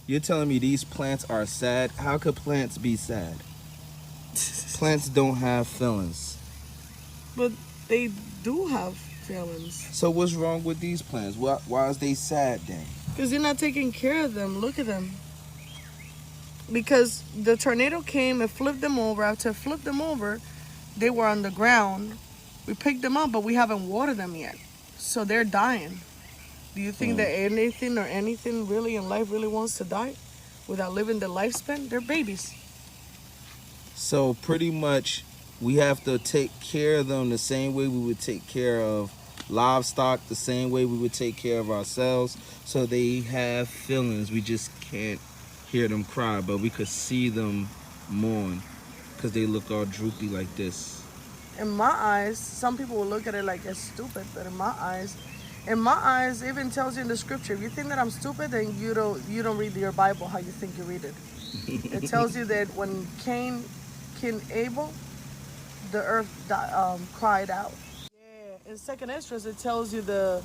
You're telling me these plants are sad? How could plants be sad? Plants don't have feelings. But they do have feelings. So what's wrong with these plants? Why is they sad then? Because you're not taking care of them. Look at them. Because the tornado came and flipped them over. After it flipped them over, they were on the ground. We picked them up, but we haven't watered them yet. So they're dying. Do you think that anything really in life really wants to die without living their lifespan? They're babies. So pretty much we have to take care of them the same way we would take care of livestock, the same way we would take care of ourselves. So they have feelings. We just can't hear them cry, but we could see them mourn because they look all droopy like this. In my eyes, some people will look at it like it's stupid, but in my eyes, it even tells you in the scripture, if you think that I'm stupid, then you don't read your Bible how you think you read it. It tells you that when King Abel, the earth cried out. Yeah, in Second Esdras, it tells you the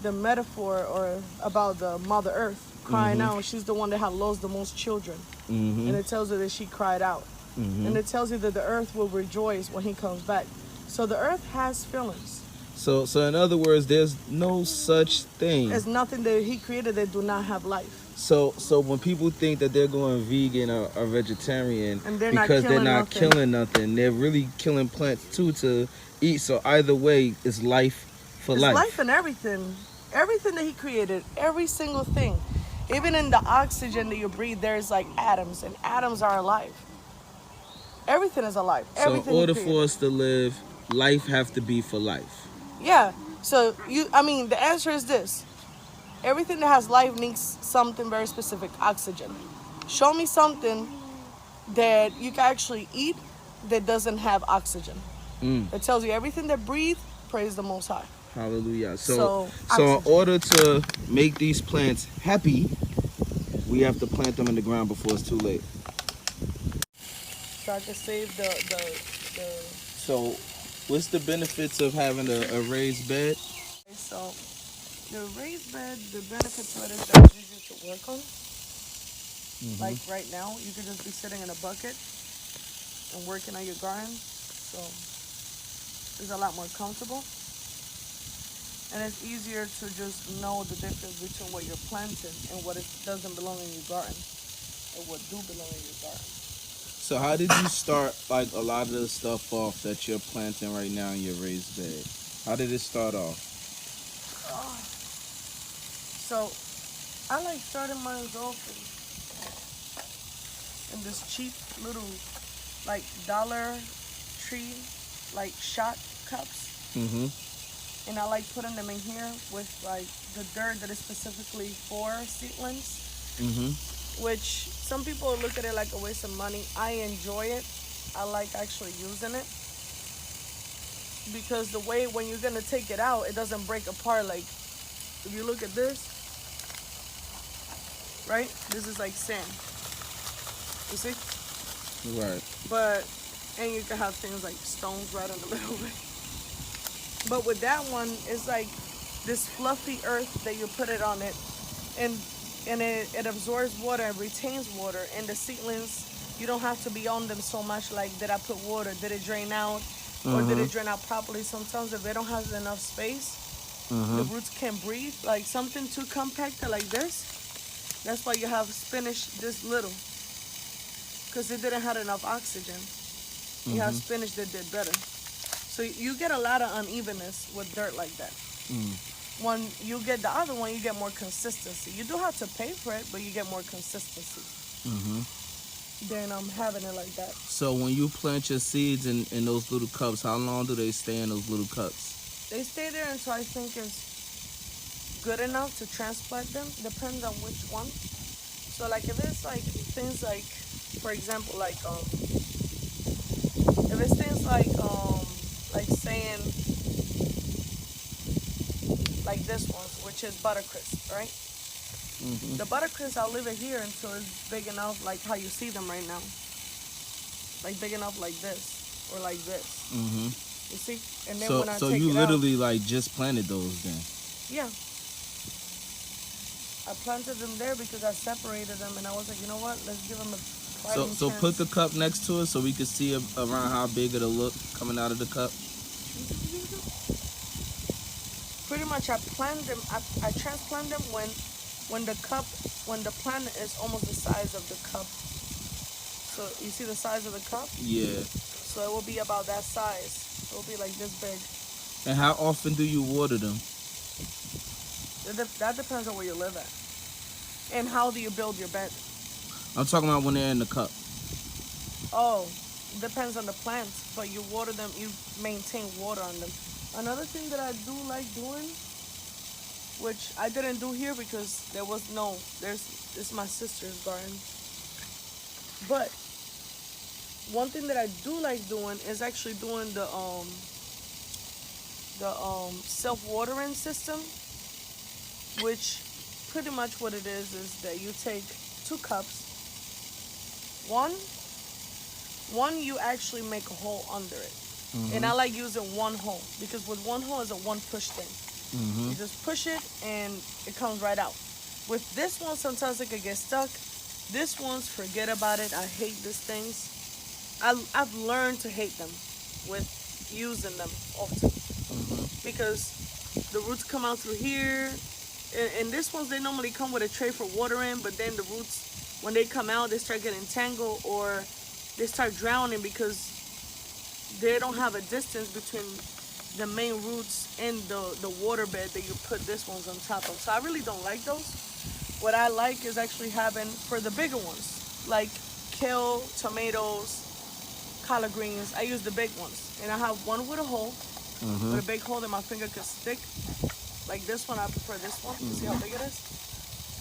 metaphor or about the Mother Earth crying out. She's the one that had lost the most children, and it tells you that she cried out, and it tells you that the earth will rejoice when he comes back. So the earth has feelings. So in other words, there's no such thing. There's nothing that he created that do not have life. So when people think that they're going vegan or vegetarian And they're because they're not nothing. killing nothing, they're really killing plants too to eat. So either way, it's life for It's life. life in everything. Everything that he created, every single thing. Even in the oxygen that you breathe, there's like atoms, and atoms are alive. Everything is alive. So in order for us to live, life have to be for life. Yeah. So the answer is this. Everything that has life needs something very specific, oxygen. Show me something that you can actually eat that doesn't have oxygen. It tells you everything that breathes, praise the Most High. Hallelujah. So in order to make these plants happy, we have to plant them in the ground before it's too late. Try to save the So what's the benefits of having a raised bed? So the raised bed, the benefit to it is that it's easier to work on. Like right now, you could just be sitting in a bucket and working on your garden. So it's a lot more comfortable. And it's easier to just know the difference between what you're planting and what it doesn't belong in your garden and what do belong in your garden. So how did you start like a lot of the stuff off that you're planting right now in your raised bed? How did it start off? So I like starting mine off in this cheap little like Dollar Tree like shot cups. And I like putting them in here with like the dirt that is specifically for seedlings. Which some people look at it like a waste of money. I enjoy it. I like actually using it. Because the way when you're gonna take it out, it doesn't break apart. Like if you look at this, right? This is like sand. You see? Right. And you can have things like stones right in the middle of it. But with that one, it's like this fluffy earth that you put it on it, and it absorbs water and retains water. And the seedlings, you don't have to be on them so much. Like, did I put water? Did it drain out? Or did it drain out properly? Sometimes if they don't have enough space, the roots can't breathe. Like something too compacted like this. That's why you have spinach this little, because it didn't have enough oxygen. You have spinach that did better. So you get a lot of unevenness with dirt like that. When you get the other one, you get more consistency. You do have to pay for it, but you get more consistency. Than having it like that. So when you plant your seeds in those little cups, how long do they stay in those little cups? They stay there until I think it's good enough to transplant them. Depends on which one. So like if it's like things like, for example, like if it's things like saying like this one, which is buttercrisp, right? The buttercrisp, I'll leave it here until it's big enough, like how you see them right now. Like big enough like this or like this. You see? And then when I so take you it literally out, like just planted those then? yeah. I planted them there because I separated them, and I was like, you know what? Let's give them a So fighting so chance. put the cup next to it so we can see around how big it'll look coming out of the cup. Pretty much, I plant them. I transplant them when the plant is almost the size of the cup. So you see the size of the cup? Yeah. So it will be about that size. It will be like this big. And how often do you water them? That depends on where you live at. And how do you build your bed? I'm talking about when they're in the cup. Oh, depends on the plants, but you water them, you maintain water on them. Another thing that I do like doing, which I didn't do here because it's my sister's garden. But one thing that I do like doing is actually doing the self-watering system, which pretty much what it is that you take 2 cups. One you actually make a hole under it. And I like using one hole because with one hole is a one push thing. You just push it and it comes right out. With this one, sometimes it could get stuck. This one's, forget about it. I hate these things. I've learned to hate them with using them often because the roots come out through here. And this ones, they normally come with a tray for watering, but then the roots, when they come out, they start getting tangled or they start drowning because they don't have a distance between the main roots and the water bed that you put this ones on top of. So I really don't like those. What I like is actually having for the bigger ones, like kale, tomatoes, collard greens. I use the big ones. And I have one with a hole, with a big hole that my finger could stick. Like this one, I prefer this one. You see how big it is?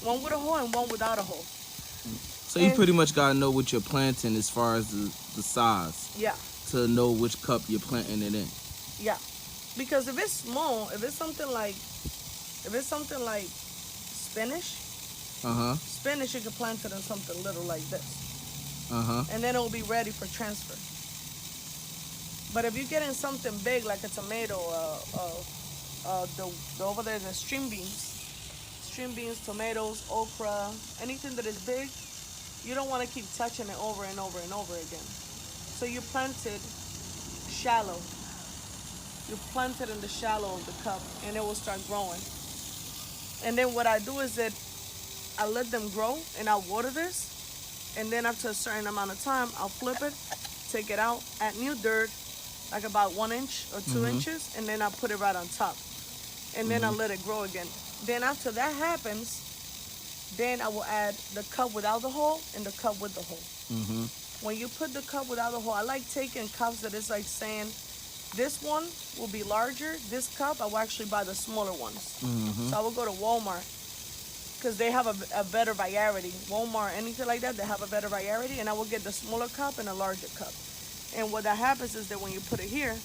One with a hole and one without a hole. So you pretty much gotta know what you're planting as far as the size. Yeah. To know which cup you're planting it in. Yeah. Because if it's small, if it's something like spinach, spinach, you can plant it in something little like this. And then it will be ready for transfer. But if you get in something big like a tomato, over there, the string beans, tomatoes, okra, anything that is big, you don't want to keep touching it over and over and over again. So you plant it shallow. You plant it in the shallow of the cup and it will start growing. And then what I do is that I let them grow and I water this. And then after a certain amount of time, I'll flip it, take it out, add new dirt, like about 1 inch or 2 inches, and then I put it right on top. And then I let it grow again. Then after that happens, then I will add the cup without the hole and the cup with the hole. When you put the cup without the hole, I like taking cups that is like saying, this one will be larger. This cup, I will actually buy the smaller ones. So I will go to Walmart because they have a better variety. Walmart, anything like that, they have a better variety. And I will get the smaller cup and a larger cup. And what that happens is that when you put it here,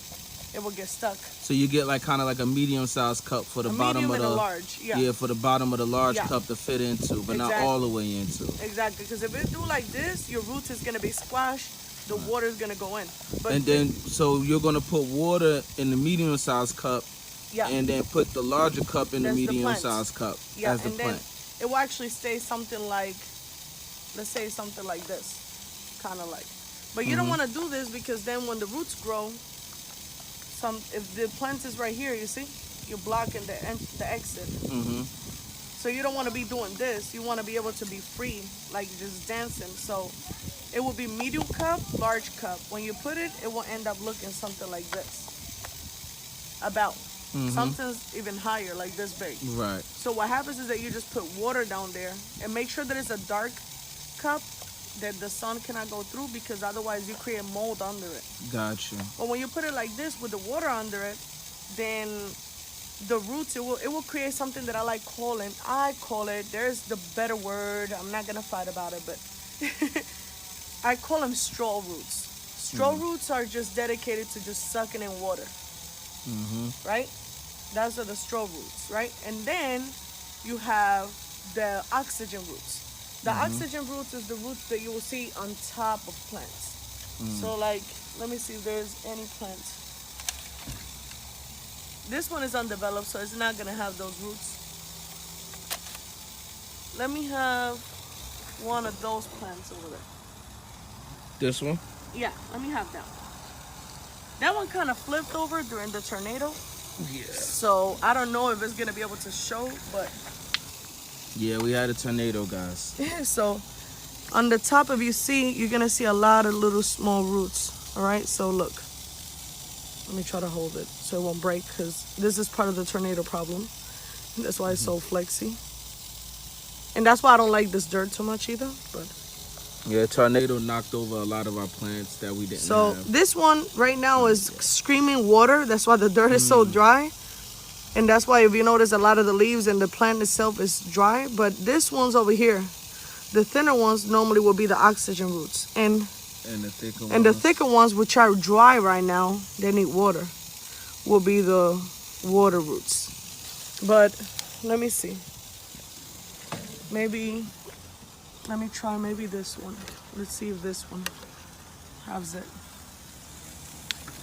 it will get stuck. So you get like kind of like a medium-sized cup for the bottom of the large, for the bottom of the large cup to fit into, but not all the way into. Exactly, because if it do like this, your roots is gonna be squashed. The water is gonna go in. But and then so you're gonna put water in the medium-sized cup, and then put the larger cup in the medium-sized cup as the plant. It will actually stay something like, let's say something like this, kind of like. But you don't want to do this because then when the roots grow, if the plant is right here, you see, you're blocking the exit. So you don't want to be doing this. You want to be able to be free, like just dancing. So it will be medium cup, large cup. When you put it, it will end up looking something like this. About. Something's even higher, like this big. Right. So what happens is that you just put water down there and make sure that it's a dark cup that the sun cannot go through because otherwise you create mold under it. Gotcha. But when you put it like this with the water under it, then the roots, it will create something that I call it, there's the better word, I'm not gonna fight about it, but I call them straw roots. Straw roots are just dedicated to just sucking in water. Right? Those are the straw roots, right? And then you have the oxygen roots. The oxygen roots is the roots that you will see on top of plants. So like, let me see if there's any plant. This one is undeveloped, so it's not gonna have those roots. let me have one of those plants over there. This one? Yeah, let me have that one. That one kind of flipped over during the tornado. Yeah. So I don't know if it's gonna be able to show, but Yeah, we had a tornado, guys. so on the top, if you see, you're gonna see a lot of little small roots. All right, so look. Let me try to hold it so it won't break, because this is part of the tornado problem. That's why it's so flexy. And that's why I don't like this dirt too much either. But Yeah, tornado knocked over a lot of our plants that we didn't so have. this one right now is screaming water. That's why the dirt is so dry. And that's why if you notice a lot of the leaves and the plant itself is dry. But this one's over here, the thinner ones normally will be the oxygen roots. And the thicker ones, which are dry right now, they need water, will be the water roots. But let me see. Maybe, let me try maybe this one. Let's see if this one has it.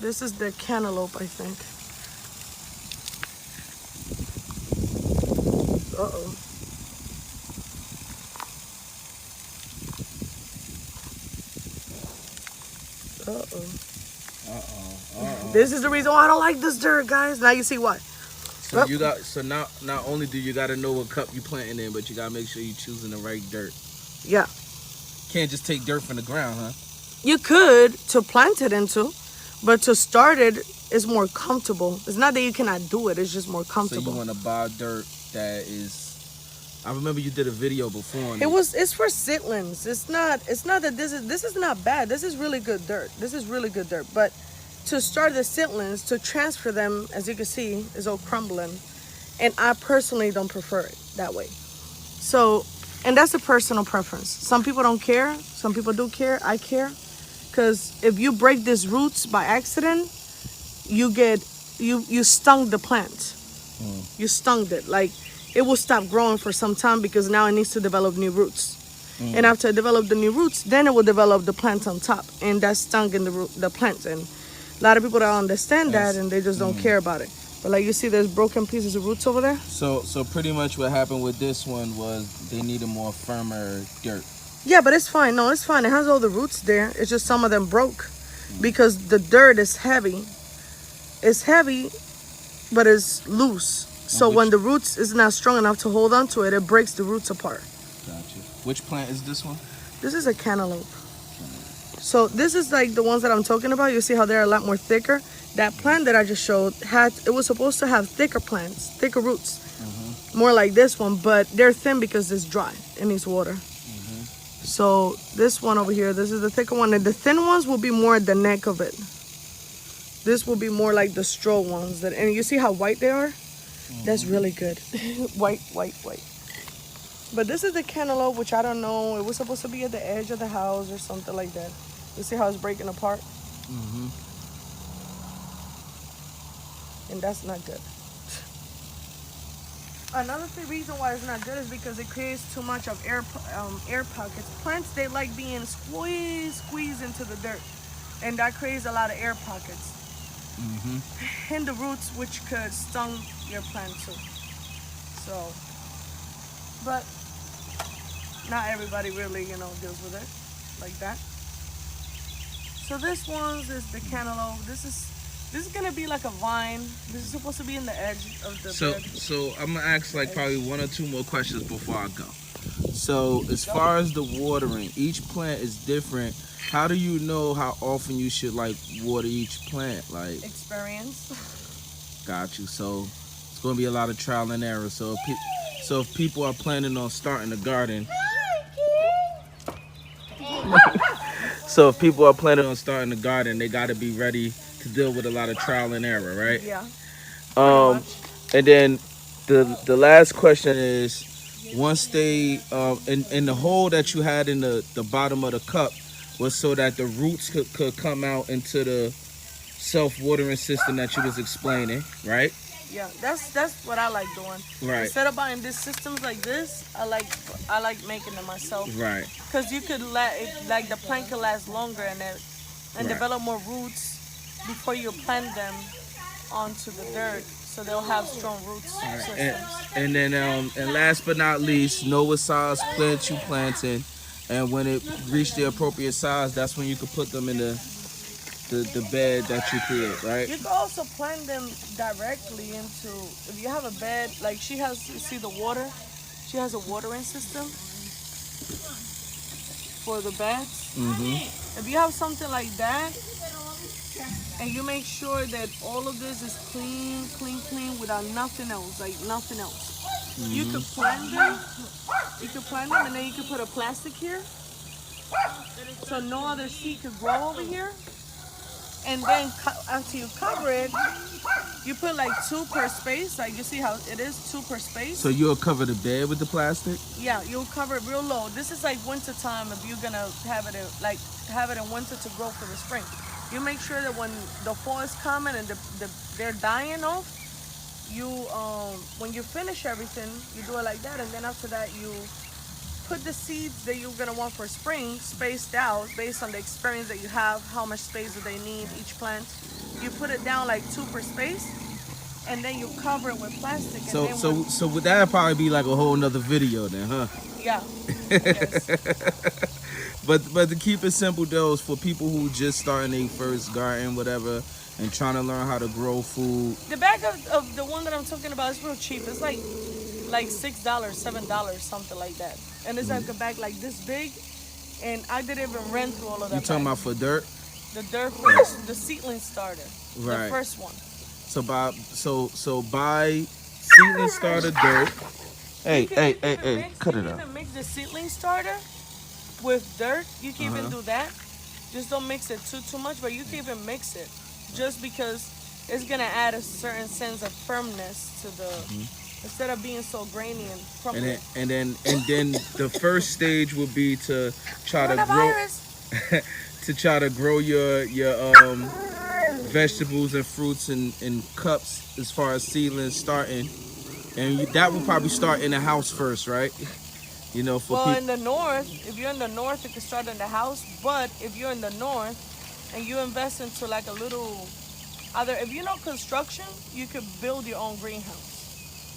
This is the cantaloupe, I think. Uh-oh. This is the reason why I don't like this dirt, guys. Now you see why. So you got not only do you got to know what cup you planting in, but you got to make sure you're choosing the right dirt. Yeah. Can't just take dirt from the ground, huh? You could to plant it into, but to start it is more comfortable. It's not that you cannot do it, it's just more comfortable. So you want to buy dirt that is, I remember you did a video before. It's for seedlings. It's not that this is not bad. This is really good dirt. This is really good dirt. But to start the seedlings, to transfer them, as you can see, is all crumbling. And I personally don't prefer it that way. So, and that's a personal preference. Some people don't care. Some people do care. I care. Because if you break these roots by accident, you stung the plant. You stung it. Like, it will stop growing for some time because now it needs to develop new roots. And after it develops the new roots, then it will develop the plant on top. And that's stung in the plant. And a lot of people don't understand that, and they just don't care about it. But like you see, there's broken pieces of roots over there. So pretty much what happened with this one was they needed more firmer dirt. Yeah, but it's fine. No, it's fine. It has all the roots there. It's just some of them broke because the dirt is heavy. It's heavy, but it's loose. So when the roots is not strong enough to hold on to it, it breaks the roots apart. Gotcha. Which plant is this one? This is a cantaloupe. So this is like the ones that I'm talking about. You see how they're a lot more thicker. That plant that I just showed it was supposed to have thicker plants, thicker roots, more like this one, but they're thin because it's dry. It needs water. So this one over here, this is the thicker one, and the thin ones will be more at the neck of it. This will be more like the straw ones. And you see how white they are? That's really good. White. But this is the cantaloupe, which I don't know. It was supposed to be at the edge of the house or something like that. You see how it's breaking apart? And that's not good. Another reason why it's not good is because it creates too much of air pockets. Plants, they like being squeezed into the dirt. And that creates a lot of air pockets. In the roots, which could stung your plant too. So, but not everybody really, deals with it like that. So this one is the cantaloupe. This is gonna be like a vine. This is supposed to be in the edge of the bed. So I'm gonna ask like probably one or two more questions before I go. So as far as the watering, each plant is different. How do you know how often you should like water each plant? Like experience. Got you. So it's gonna be a lot of trial and error. So if people are planning on starting a garden. So if people are planning on starting a garden, they got to be ready to deal with a lot of trial and error, right? Yeah. And then the last question is, once they in the hole that you had in the bottom of the cup was so that the roots could come out into the self-watering system that you was explaining, right? Yeah, that's what I like doing. Right. Instead of buying these systems like this, I like making them myself. Right. Because you could the plant could last longer and right. develop more roots before you plant them onto the dirt. so they'll have strong roots systems. And then and last but not least, know what size plant you planting, and when it reach the appropriate size, that's when you can put them in the bed that you create, right? You can also plant them directly into, if you have a bed, like she has, you see the water? She has a watering system for the beds. If you have something like that, and you make sure that all of this is clean, clean, clean, without nothing else, like nothing else. You could plant them. You could plant them, and then you could put a plastic here, so no other seed could grow over here. And then after you cover it, you put like 2 per space. Like you see how it is 2 per space. So you'll cover the bed with the plastic? Yeah, you'll cover it real low. This is like winter time if you're gonna have it in winter to grow for the spring. You make sure that when the fall is coming and they're dying off, you when you finish everything, you do it like that, and then after that you put the seeds that you're gonna want for spring spaced out based on the experience that you have, how much space do they need each plant. You put it down like 2 per space, and then you cover it with plastic. And So would that probably be like a whole nother video then, huh? Yeah. Yes. But to keep it simple though, is for people who just starting their first garden, whatever, and trying to learn how to grow food. The bag of the one that I'm talking about is real cheap. It's like $6, $7, something like that. And it's like a bag like this big, and I didn't even run through all of that. You talking about for dirt? The dirt for the seedling starter, right? The first one. So buy seedling starter dirt. Hey, cut it out. You can mix the seedling starter with dirt. You can even do that. Just don't mix it too much, but you can even mix it, just because it's gonna add a certain sense of firmness to the. Instead of being so grainy and crumbly. And then the first stage would be to try to grow your vegetables and fruits in cups as far as seedlings starting, and that will probably start in the house first, right? You know, in the north, if you're in the north, you can start in the house. But if you're in the north and you invest into like a little, either if you know construction, you could build your own greenhouse.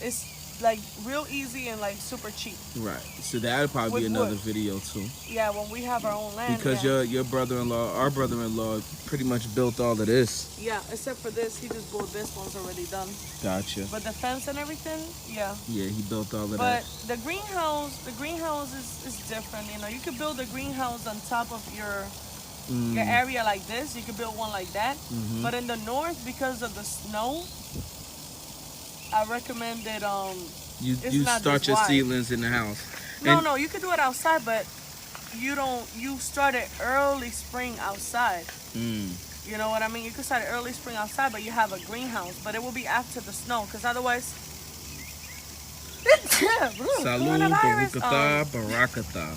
It's like real easy and like super cheap. Right. So that'll probably be another video too. Yeah, when we have our own land. Because your brother-in-law, our brother-in-law, pretty much built all of this. Yeah, except for this, he just bought this one's already done. Gotcha. But the fence and everything, yeah. Yeah, he built all of that. But the greenhouse is different. You know, you could build a greenhouse on top of your area like this. You could build one like that. But in the north, because of the snow, I recommend that you start your seedlings in the house. No, you could do it outside, but you start it early spring outside. You know what I mean? You could start it early spring outside, but you have a greenhouse. But it will be after the snow, because otherwise Salud, Barakatha, Barakatha.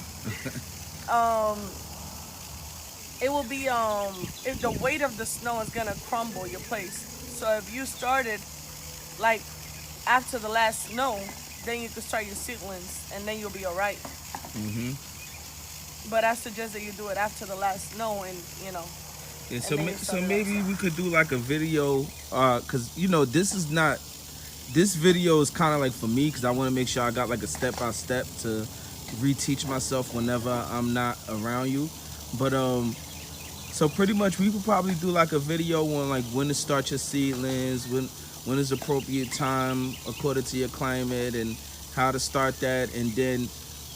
It will be if the weight of the snow is gonna crumble your place. So if you started like after the last snow, then you can start your seedlings, and then you'll be all right. But I suggest that you do it after the last snow, and you know. Yeah, so maybe we could do like a video, cause you know this video is kind of like for me, cause I want to make sure I got like a step-by-step to reteach myself whenever I'm not around you. But so pretty much we could probably do like a video on like when to start your seedlings, when is appropriate time according to your climate, and how to start that, and then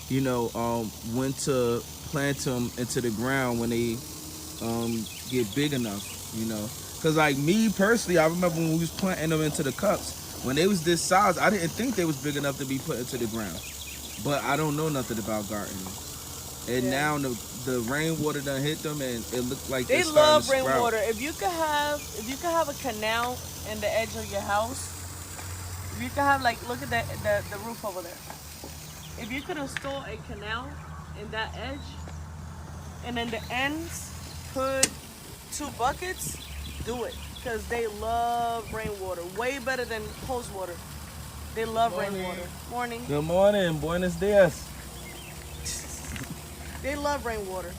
you know when to plant them into the ground when they get big enough, you know. Because like me personally, I remember when we was planting them into the cups, when they was this size, I didn't think they was big enough to be put into the ground. But I don't know nothing about gardening, and now the rainwater done hit them, and it looked like they love rainwater. If you could have a canal in the edge of your house, if you could have, like, look at the roof over there. If you could install a canal in that edge, and in the ends put 2 buckets, do it, because they love rainwater way better than hose water. They love rainwater. Morning. Good morning. Buenos dias. They love rainwater.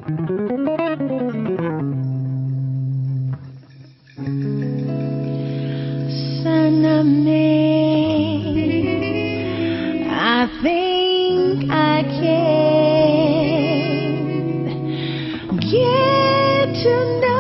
Son of man, I think I can get to know